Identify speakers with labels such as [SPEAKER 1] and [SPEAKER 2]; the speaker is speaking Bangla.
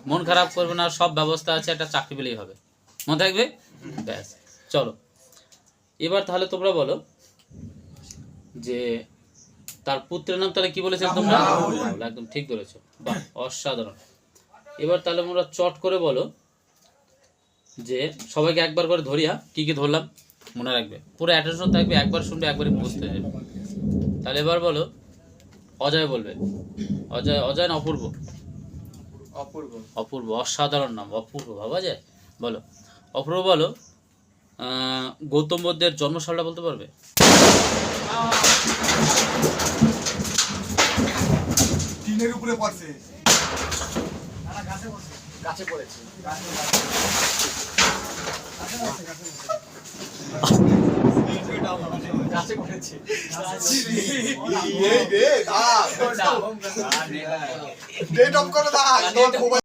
[SPEAKER 1] মন খারাপ করবে না, সব ব্যবস্থা আছে, একটা চাকরি পেলেই হবে, মনে থাকবে। ব্যাস, চলো এবার তাহলে তোমরা বলো যে তার পুত্রের নাম তাহলে কি বলেছো তোমরা? রাহুল। একদম ঠিক বলেছো, বাহ অসাধারণ। এবার তাহলে তোমরা চট করে বলো যে সবাইকে একবার করে ধরি, হ্যাঁ কি কি ধরলাম মনে রাখবে, পুরো অ্যাটেনশন থাকবে, একবার শুনবে একবারই মুখস্থ হয়ে যাবে। তাহলে এবার বলো, অজয় বলবে। অজয়, অজয় না অপূর্ব?
[SPEAKER 2] অপূর্ব।
[SPEAKER 1] অপূর্ব, অসাধারণ নাম, অপূর্ব ভাবা যায়। বলো অপূর্ব বলো। গৌতম বুদ্ধের জন্মসালটা বলতে পারবে?
[SPEAKER 3] টিনের উপরে পড়ছে,
[SPEAKER 2] গাছে পড়েছে। গাছে পড়েছে।
[SPEAKER 3] ডেট অফ করে দাও।